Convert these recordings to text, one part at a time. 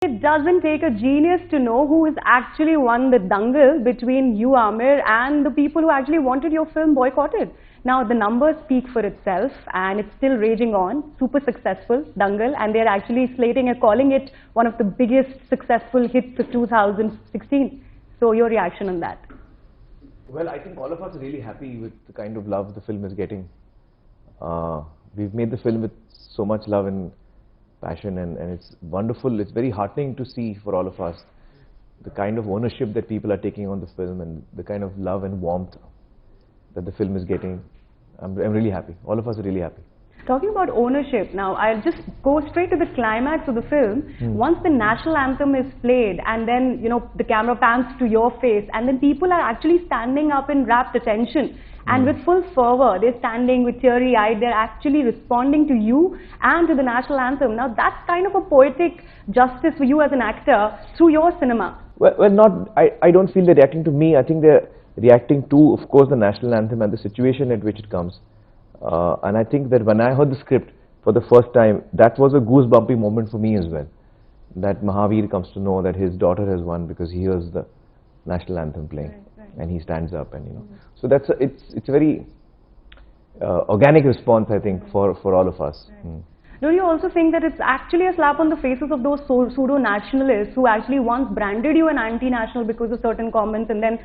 It doesn't take a genius to know who has actually won the Dangal between you, Aamir, and the people who actually wanted your film boycotted. Now, the numbers speak for itself, and it's still raging on. Super successful, Dangal, and they're actually slating and calling it one of the biggest successful hits of 2016. So, your reaction on that? Well, I think all of us are really happy with the kind of love the film is getting. We've made the film with so much love and passion, and it's wonderful. It's very heartening to see for all of us the kind of ownership that people are taking on the film and the kind of love and warmth that the film is getting. I'm really happy. All of us are really happy. Talking about ownership, now I'll just go straight to the climax of the film. Once the national anthem is played and then, the camera pans to your face and then people are actually standing up in rapt attention and with full fervor, they're standing with teary-eyed, they're actually responding to you and to the national anthem. Now that's kind of a poetic justice for you as an actor through your cinema. I don't feel they're reacting to me. I think they're reacting to, of course, the national anthem and the situation at which it comes. And I think that when I heard the script for the first time, that was a goosebumpy moment for me as well. That Mahavir comes to know that his daughter has won because he hears the national anthem playing, and he stands up, and So it's a very organic response, I think, for all of us. Don't you also think that it's actually a slap on the faces of those pseudo-nationalists who actually once branded you an anti-national because of certain comments, and then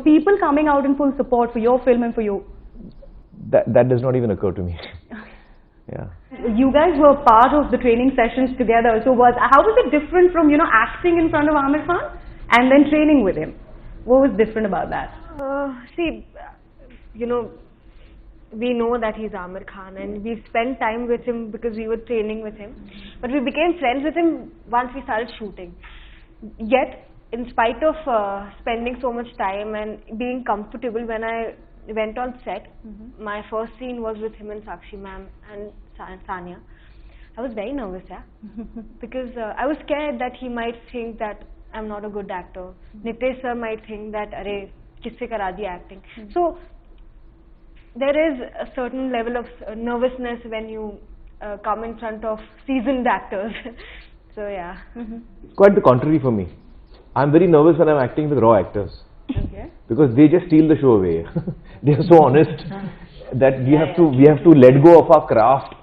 people coming out in full support for your film and for you? That does not even occur to me. Yeah. You guys were part of the training sessions together. So how was it different from acting in front of Aamir Khan and then training with him? What was different about that? We know that he's Aamir Khan and we spent time with him because we were training with him. But we became friends with him once we started shooting. Yet, in spite of spending so much time and being comfortable, when I went on set, my first scene was with him and Sakshi ma'am and Sanya. I was very nervous, because I was scared that he might think that I'm not a good actor. Nitesh sir might think that, arey, kisse kara diya acting. So, there is a certain level of nervousness when you come in front of seasoned actors. So, yeah. Quite the contrary for me. I'm very nervous when I'm acting with raw actors. Okay. Because they just steal the show away. They are so honest that we have to let go of our craft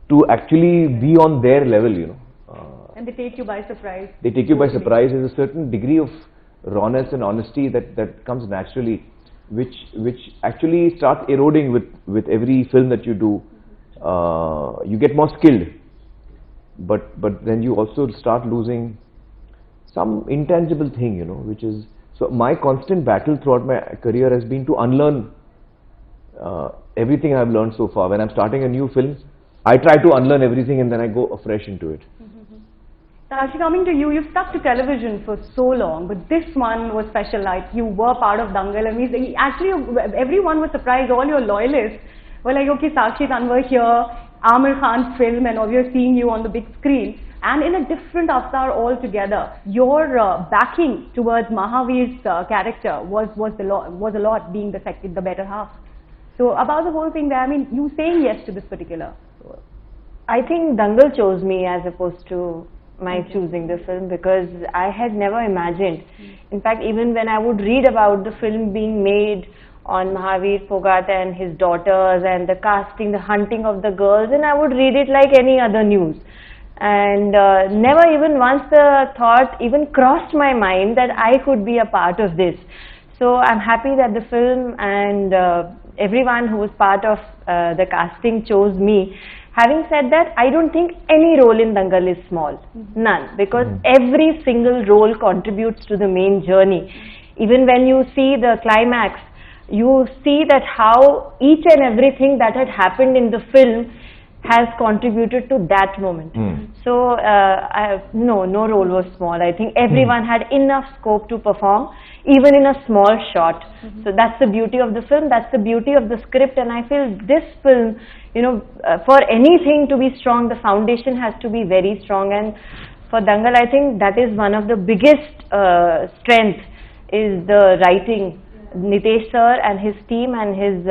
to actually be on their level, And they take you by surprise. They take you by surprise. There's a certain degree of rawness and honesty that comes naturally, which actually starts eroding with every film that you do. You get more skilled, but then you also start losing some intangible thing, which is. So my constant battle throughout my career has been to unlearn everything I've learned so far. When I'm starting a new film, I try to unlearn everything and then I go afresh into it. Actually, coming to you, you've stuck to television for so long, but this one was special. Like, you were part of Dangal, and actually everyone was surprised. All your loyalists were like, okay, Sakshi Tanwar here, Aamir Khan's film, and we're seeing you on the big screen. And in a different avatar altogether, your backing towards Mahavir's character was a lot, being the better half. So about the whole thing there, you saying yes to this particular? I think Dangal chose me as opposed to my choosing the film, because I had never imagined. In fact, even when I would read about the film being made on Mahavir Phogat and his daughters and the casting, the hunting of the girls, and I would read it like any other news. And never even once the thought even crossed my mind that I could be a part of this. So I'm happy that the film and everyone who was part of the casting chose me. Having said that, I don't think any role in Dangal is small. None. Because every single role contributes to the main journey. Even when you see the climax, you see that how each and everything that had happened in the film has contributed to that moment. So, no role was small. I think everyone had enough scope to perform, even in a small shot. So that's the beauty of the film, that's the beauty of the script, and I feel this film, for anything to be strong, the foundation has to be very strong, and for Dangal, I think that is one of the biggest strength is the writing. Nitesh sir and his team and his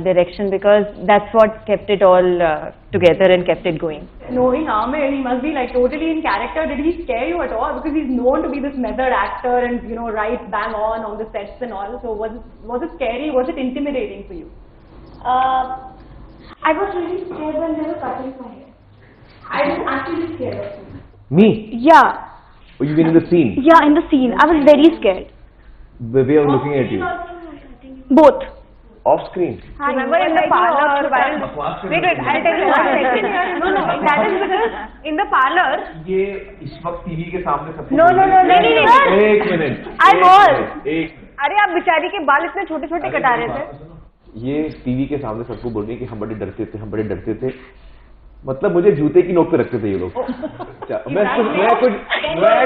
direction, because that's what kept it all together and kept it going. Knowing Aamir, he must be like totally in character. Did he scare you at all? Because he's known to be this method actor and right bang on the sets and all. So was it scary? Was it intimidating for you? I was really scared when they were cutting my hair. I was actually scared of him. Me? Yeah. Oh, you mean in the scene? Yeah, in the scene. I was very scared. The way of looking at you. Both. Off screen. Remember in the parlor, wait, I'll tell you one second. No, that is because in the parlor. ये इस वक्त TV के सामने सबको No, नहीं. एक minute. I was. एक. अरे आप बेचारी के बाल इतने छोटे-छोटे कटा रहे थे. ये टीवी के सामने सबको बोल रही कि हम बड़े डरते थे. मतलब मुझे जूते की नोक पे रखते थे ये लोग. मैं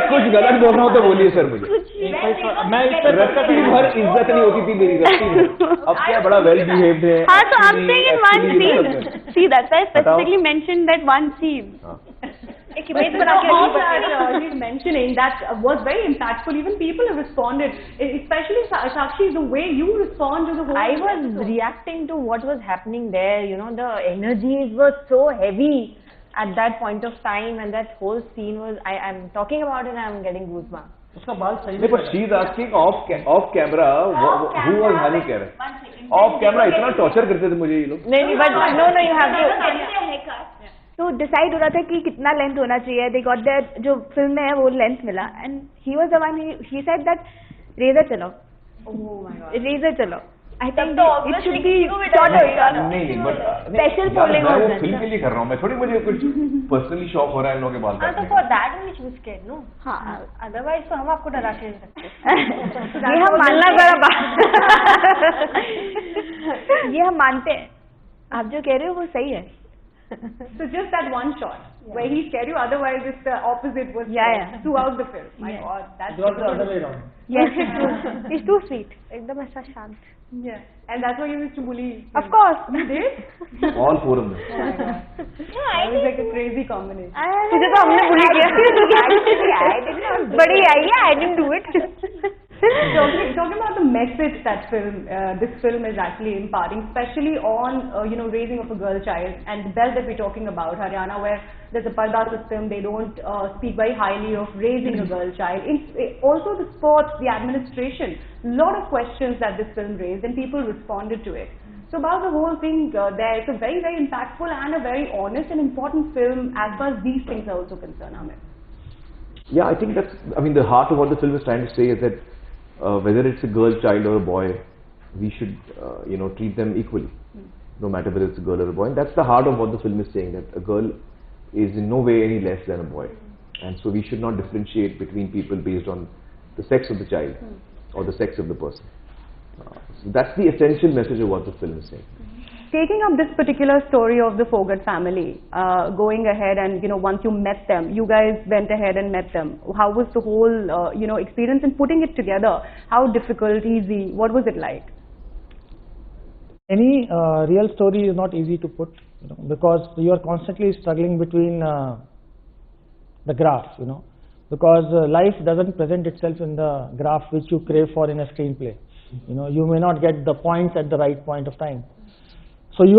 कुछ गलत बोल रहा हूँ तो बोलिए सर मुझे. रत्ती भर इज्जत नहीं होती थी मेरी रत्ती भर. अब क्या बड़ा वेल बिहेव्ड है. हाँ, so I'm saying in one scene. See, that's why I specifically mentioned that one scene. एक इमेज बना के She's mentioning that was very impactful. Even people have responded, especially Sakshi, the way you respond to the whole. I was reacting to what was happening there. The energies were so heavy at that point of time, and that whole scene was. I'm talking about it, and I'm getting goosebumps. नहीं, but she's asking off camera who was Hani Kare. Off camera इतना torture करते थे मुझे ये लोग. नहीं, but no, you have to. तो decide हो रहा था कि कितना लेंथ होना चाहिए. दे गॉट दैट, जो फिल्म में है वो लेंथ मिला, and he was the one, he said that razor चलो. ओह माय गॉड, रेजर चलो. I think it should be short होगा. नहीं, बट स्पेशल पोलिंग मैं वो फिल्म के लिए कर रहा हूँ. मैं थोड़ी मुझे कुछ पर्सनली शॉक हो रहा है इन लोगों के बाल काटने. तो for that we should scare, no. हाँ, अदरवाइज तो हम आपको डरा के नहीं सकते. ये हम मानना जरा ये हम मानते हैं. आप जो कह रहे हो वो सही है. So just that one shot where he scared you, otherwise it's the opposite was throughout the film. My God, that's the other way around. Yes, it's too sweet. एकदम ऐसा शांत. Yeah, and that's why you used to bully. Of course. You did? All four of them. Oh my God. It was like a crazy combination. तुझे तो हमने bully किया. बड़ी आई है, I didn't do it. Talking about the message that this film is actually imparting, especially on raising of a girl child, and the belt that we're talking about, Haryana, where there's a parda system, they don't speak very highly of raising a girl child. Also the sports, the administration, lot of questions that this film raised, and people responded to it. So about the whole thing, it's a very, very impactful and a very honest and important film as far as these things are also concerned, Aamir. Yeah, I think the heart of what the film is trying to say is that whether it's a girl child or a boy, we should treat them equally, no matter whether it's a girl or a boy. And that's the heart of what the film is saying, that a girl is in no way any less than a boy, and so we should not differentiate between people based on the sex of the child or the sex of the person. So that's the essential message of what the film is saying. Taking up this particular story of the Fogart family, going ahead and once you met them, you guys went ahead and met them. How was the whole experience in putting it together? How difficult, easy? What was it like? Any real story is not easy to put, because you are constantly struggling between the graph, because life doesn't present itself in the graph which you crave for in a screenplay. You may not get the points at the right point of time. So you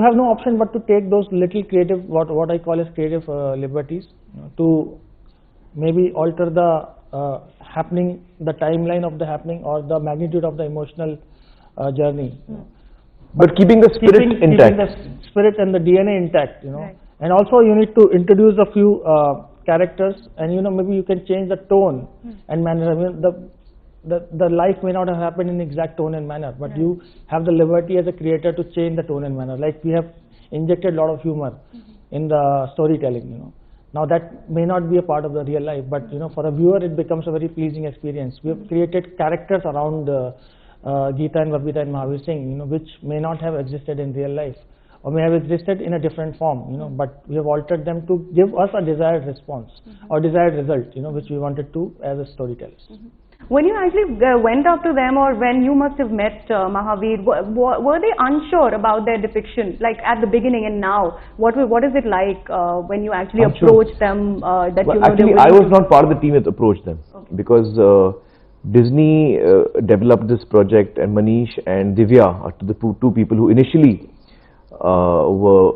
have no option but to take those little creative, what I call as creative liberties, to maybe alter the happening, the timeline of the happening, or the magnitude of the emotional journey. But keeping the spirit intact. Keeping the spirit and the DNA intact, Right. And also you need to introduce a few characters, and maybe you can change the tone and manner. I mean, the life may not have happened in exact tone and manner, but you have the liberty as a creator to change the tone and manner. Like we have injected a lot of humor in the storytelling, Now that may not be a part of the real life, but for a viewer it becomes a very pleasing experience. We have created characters around Geeta and Babita and Mahavir Singh, which may not have existed in real life, or may have existed in a different form, but we have altered them to give us a desired response or desired result, which we wanted to as a storytellers. When you actually went up to them, or when you must have met Mahavir, were they unsure about their depiction, like at the beginning and now? What is it like when you actually approached them? Actually, I was not part of the team that approached them, because Disney developed this project, and Manish and Divya are the two people who initially were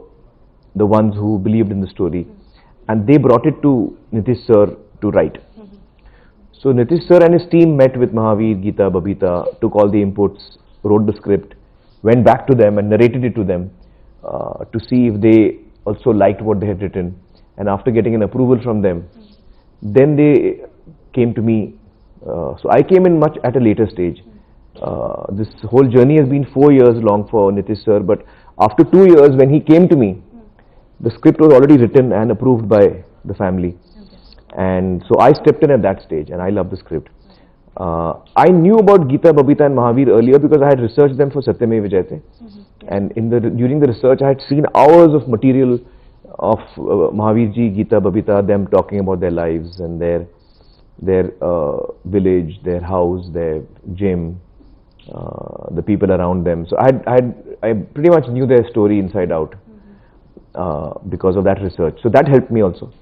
the ones who believed in the story, and they brought it to Nitish sir to write. So Nitish sir and his team met with Mahavir, Geeta, Babita, took all the inputs, wrote the script, went back to them and narrated it to them to see if they also liked what they had written. And after getting an approval from them, then they came to me. So I came in much at a later stage. This whole journey has been 4 years long for Nitish sir, but after 2 years when he came to me, the script was already written and approved by the family. And so I stepped in at that stage, and I love the script. I knew about Geeta, Babita and Mahavir earlier because I had researched them for Satyamev Jayate. And during the research I had seen hours of material of Mahavir ji, Geeta, Babita, them talking about their lives and their village, their house, their gym, the people around them. So I pretty much knew their story inside out because of that research. So that helped me also.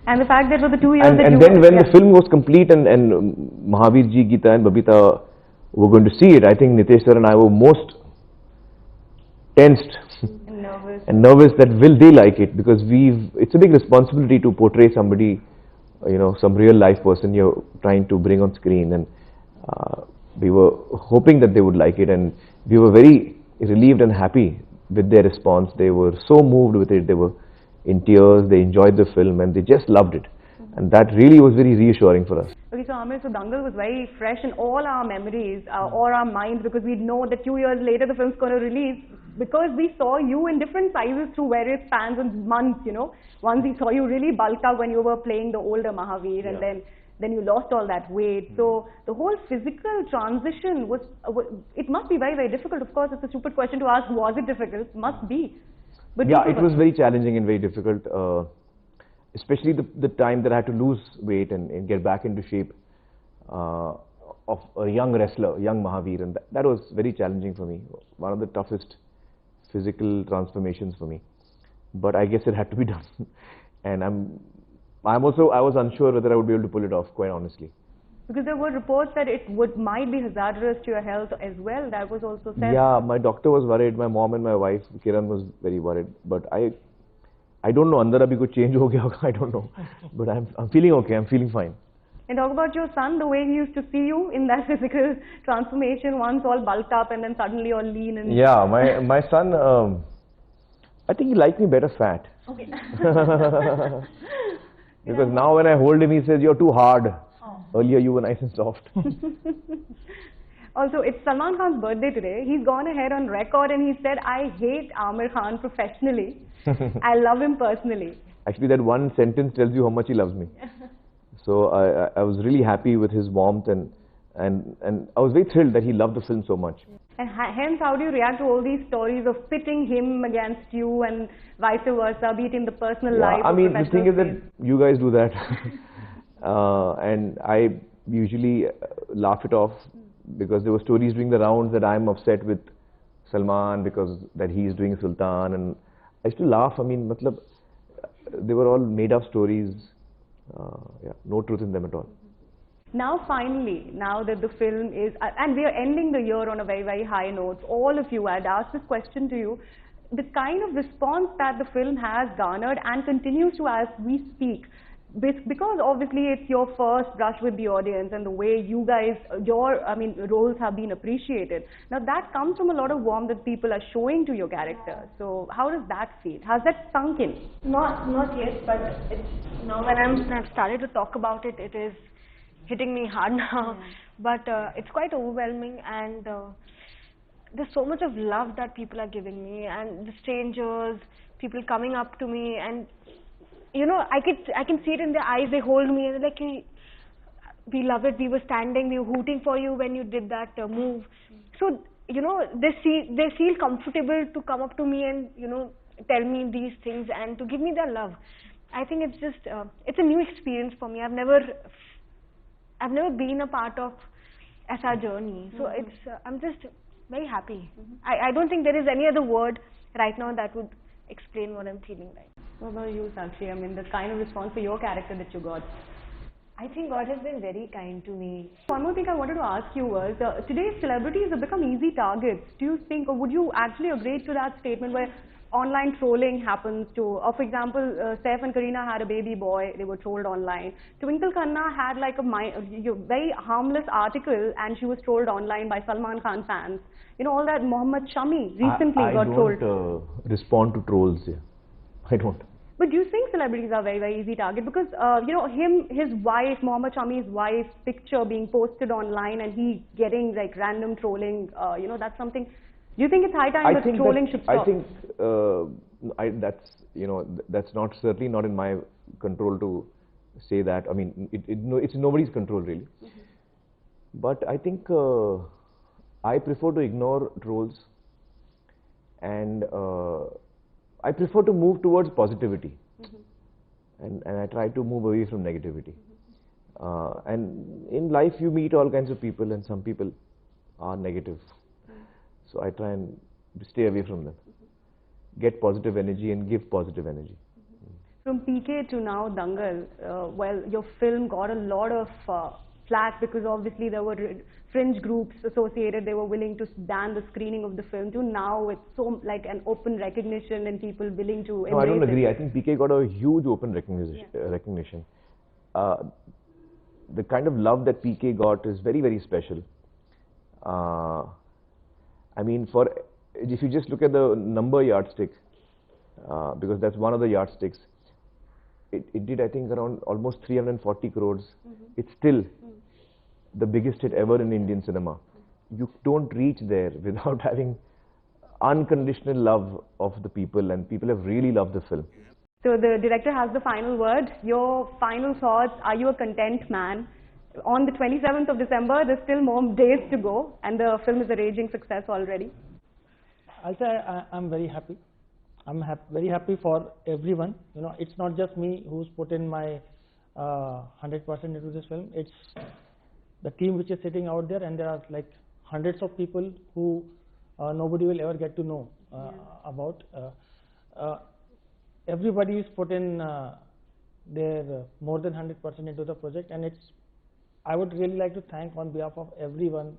And the fact that for the 2 years And then when the film was complete and Mahavir ji, Geeta and Babita were going to see it, I think Nitish sir and I were most tensed and nervous that will they like it, because it's a big responsibility to portray somebody, some real life person you're trying to bring on screen, and we were hoping that they would like it, and we were very relieved and happy with their response. They were so moved with it, they were in tears, they enjoyed the film and they just loved it, and that really was very reassuring for us. Okay, so Aamir, so Dangal was very fresh in all our memories or our minds, because we know that 2 years later the film's going to release, because we saw you in different sizes through various spans and months, Once we saw you really bulk up when you were playing the older Mahavir, and then you lost all that weight. So the whole physical transition it must be very, very difficult. Of course, it's a stupid question to ask, was it difficult? Must be. But yeah, it was very challenging and very difficult, especially the time that I had to lose weight and get back into shape of a young wrestler, young Mahavir, and that was very challenging for me. One of the toughest physical transformations for me. But I guess it had to be done. And I was unsure whether I would be able to pull it off, quite honestly. Because there were reports that it might be hazardous to your health as well. That was also said. Yeah, my doctor was worried. My mom and my wife, Kiran, was very worried. But I don't know. Andar abhi kuch change ho gaya hoga, I don't know. But I'm feeling okay. I'm feeling fine. And talk about your son, the way he used to see you in that physical transformation, once all bulked up and then suddenly all lean. And yeah, my son, I think he likes me better fat. Okay. Because now when I hold him, he says, "You're too hard." Earlier you were nice and soft. Also, it's Salman Khan's birthday today. He's gone ahead on record and he said, "I hate Aamir Khan professionally. I love him personally." Actually, that one sentence tells you how much he loves me. So I was really happy with his warmth, and I was very thrilled that he loved the film so much. And hence, how do you react to all these stories of pitting him against you and vice versa, be it in the personal life or I mean, the professional thing is that space? you guys do that. And I usually laugh it off, because there were stories doing the rounds that I'm upset with Salman because that he is doing Sultan, and I used to laugh. I mean, they were all made up stories. No truth in them at all. Now finally, now that the film is, and we are ending the year on a very, very high note, all of you, I'd ask this question to you, the kind of response that the film has garnered and continues to as we speak, because obviously it's your first brush with the audience, and the way you guys, roles have been appreciated. Now that comes from a lot of warmth that people are showing to your character. So how does that feel? Has that sunk in? Not yet, but it's now when I've started to talk about it, it is hitting me hard now. But it's quite overwhelming, and there's so much of love that people are giving me, and the strangers, people coming up to me, and I can see it in their eyes. They hold me and they're like, "Hey, we love it. We were standing, we were hooting for you when you did that move." So they feel comfortable to come up to me and tell me these things and to give me their love. I think it's just it's a new experience for me. I've never been a part of SR journey, so I'm just very happy. I don't think there is any other word right now that would explain what I'm feeling like. What about you, Sakshi? I mean, the kind of response for your character that you got. I think God has been very kind to me. One more thing I wanted to ask you was, today celebrities have become easy targets. Do you think, or would you actually agree to that statement where online trolling happens to, for example, Saif and Kareena had a baby boy, they were trolled online. Twinkle Khanna had like a very harmless article and she was trolled online by Salman Khan fans. You know, all that. Mohammed Shami recently got trolled. I don't respond to trolls. Yeah. I don't. But do you think celebrities are very, very easy target? Because, you know, his wife, Mohammed Shami's wife's picture being posted online and he getting like random trolling, you know, that's something. Do you think it's high time that trolling should stop? I think that's, you know, that's not, certainly not in my control to say that. I mean, it's in nobody's control really. Mm-hmm. But I think I prefer to ignore trolls, and I prefer to move towards positivity. Mm-hmm. and I try to move away from negativity. Mm-hmm. And in life you meet all kinds of people, and some people are negative. Mm-hmm. So I try and stay away from them. Mm-hmm. Get positive energy and give positive energy. Mm-hmm. From PK to now Dangal, well, your film got a lot of flack because obviously there were fringe groups associated, they were willing to ban the screening of the film, to now it's so like an open recognition and people willing to embrace it. No, I don't agree. I think PK got a huge open recognition. The kind of love that PK got is very, very special. I mean, if you just look at the number yardstick, because that's one of the yardsticks, it did, I think, around almost 340 crores. Mm-hmm. It's still the biggest hit ever in Indian cinema. You don't reach there without having unconditional love of the people, and people have really loved the film. So the director has the final word. Your final thoughts, are you a content man? On the 27th of December, there's still more days to go, and the film is a raging success already. I'll say I'm very happy. I'm very happy for everyone. You know, it's not just me who's put in my 100% into this film. It's the team which is sitting out there, and there are like hundreds of people who nobody will ever get to know about. Everybody is put in their more than 100% into the project, and I would really like to thank on behalf of everyone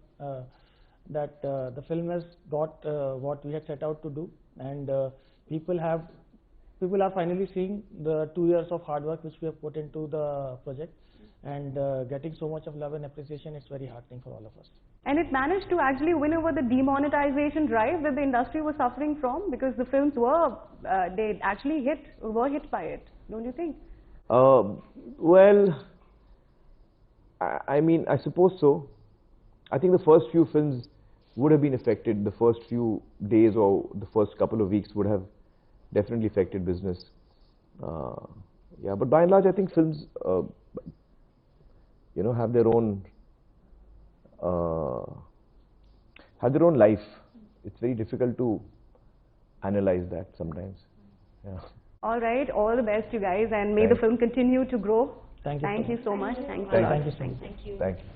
that the film has got what we had set out to do, and people are finally seeing the 2 years of hard work which we have put into the project, and getting so much of love and appreciation. It's very heartening for all of us. And it managed to actually win over the demonetization drive that the industry was suffering from, because the films they actually were hit by it, don't you think? Well, I mean, I suppose so. I think the first few films would have been affected. The first few days or the first couple of weeks would have definitely affected business. Yeah, but by and large, I think films, you know, have their own life. It's very difficult to analyze that sometimes. Yeah. All right, all the best, you guys, and may the film continue to grow. Thank you. Thank you so much. Thank you. Thank you so much. Thank you.